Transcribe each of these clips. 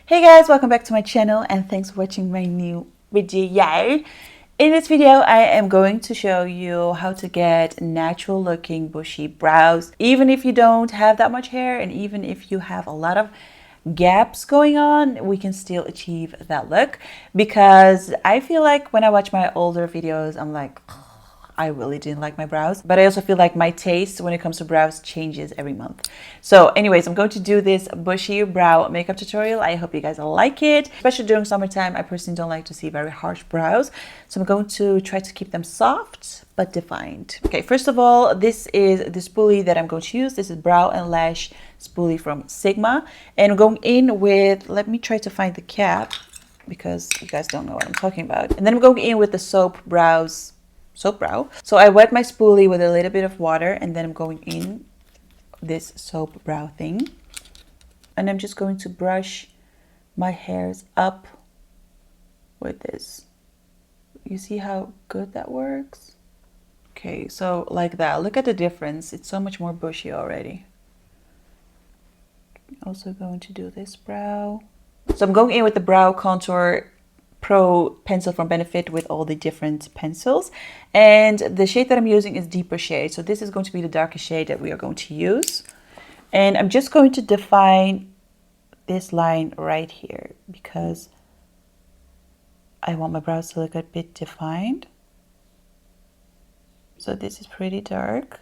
Hey guys, welcome back to my channel and thanks for watching my new video. In this video, I am going to show you how to get natural looking bushy brows. Even if you don't have that much hair and even if you have a lot of gaps going on, we can still achieve that look. Because I feel like when I watch my older videos, I'm like, I really didn't like my brows, but I also feel like my taste when it comes to brows changes every month. So anyways, I'm going to do this bushy brow makeup tutorial. I hope you guys like it, especially during summertime. I personally don't like to see very harsh brows, so I'm going to try to keep them soft but defined. Okay, first of all, this is the spoolie that I'm going to use. This is Brow and Lash spoolie from Sigma, and I'm going in with, let me try to find the cap because you guys don't know what I'm talking about. And then I'm going in with the soap brow. So I wet my spoolie with a little bit of water and then I'm going in this soap brow thing. And I'm just going to brush my hairs up with this. You see how good that works? Okay, so like that. Look at the difference. It's so much more bushy already. Also going to do this brow. So I'm going in with the Brow Contour Pro pencil from Benefit with all the different pencils, and the shade that I'm using is deeper shade, so this is going to be the darkest shade that we are going to use. And I'm just going to define this line right here because I want my brows to look a bit defined. So this is pretty dark.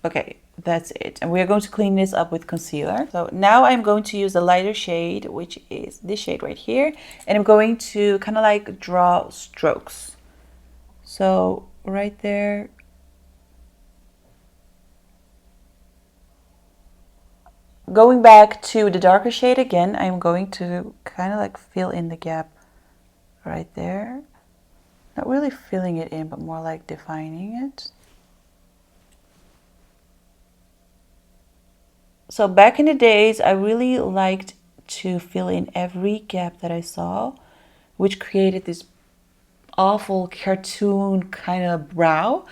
Okay, that's it. And we are going to clean this up with concealer. So now I'm going to use a lighter shade, which is this shade right here. And I'm going to kind of like draw strokes. So right there. Going back to the darker shade again, I'm going to kind of like fill in the gap right there. Not really filling it in, but more like defining it. So back in the days, I really liked to fill in every gap that I saw, which created this awful cartoon kind of brow.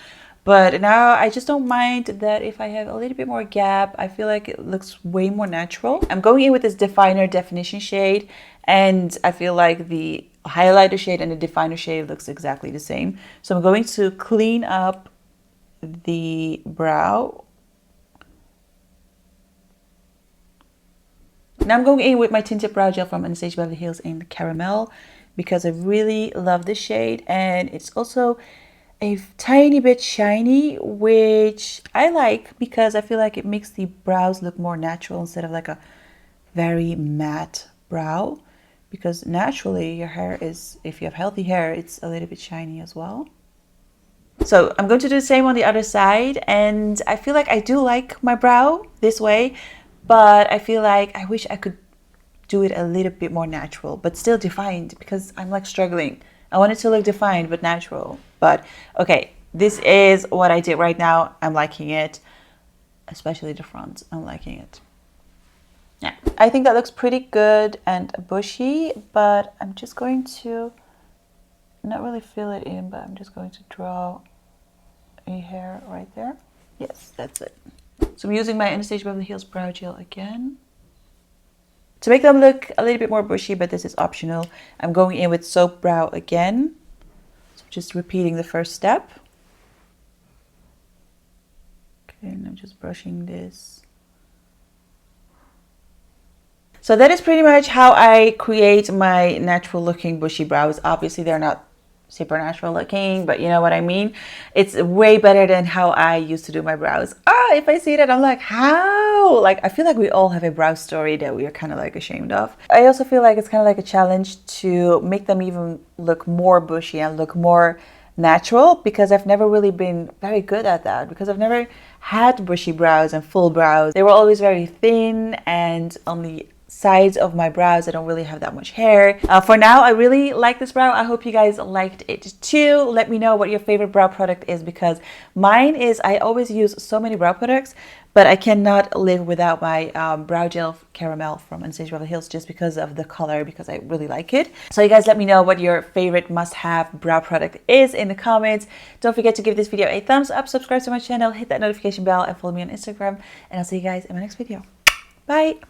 But now I just don't mind that if I have a little bit more gap. I feel like it looks way more natural. I'm going in with this definer definition shade, and I feel like the highlighter shade and the definer shade looks exactly the same. So I'm going to clean up the brow. Now I'm going in with my tinted brow gel from Anastasia Beverly Hills in Caramel because I really love this shade, and it's also a tiny bit shiny, which I like because I feel like it makes the brows look more natural instead of like a very matte brow, because naturally your hair is, if you have healthy hair, it's a little bit shiny as well. So I'm going to do the same on the other side, and I feel like I do like my brow this way, but I feel like I wish I could do it a little bit more natural, but still defined, because I'm like struggling. I want it to look defined, but natural. But okay, this is what I did right now. I'm liking it, especially the front. I'm liking it. Yeah, I think that looks pretty good and bushy, but I'm just going to not really fill it in, but I'm just going to draw a hair right there. Yes, that's it. So I'm using my Anastasia Beverly Hills brow gel again to make them look a little bit more bushy, but this is optional. I'm going in with soap brow again. So just repeating the first step. Okay, and I'm just brushing this. So that is pretty much how I create my natural looking bushy brows. Obviously they're not super natural looking, but you know what I mean. It's way better than how I used to do my brows. If I see that, I'm like, how? Like, I feel like we all have a brow story that we are kind of like ashamed of. I also feel like it's kind of like a challenge to make them even look more bushy and look more natural, because I've never really been very good at that, because I've never had bushy brows and full brows. They were always very thin, and on the sides of my brows I don't really have that much hair. For now, I really like this brow. I hope you guys liked it too. Let me know what your favorite brow product is, because mine is, I always use so many brow products, but I cannot live without my brow gel Caramel from Anastasia Beverly Hills, just because of the color, because I really like it. So you guys let me know what your favorite must-have brow product is in the comments. Don't forget to give this video a thumbs up, subscribe to my channel, hit that notification bell, and follow me on Instagram, and I'll see you guys in my next video. Bye!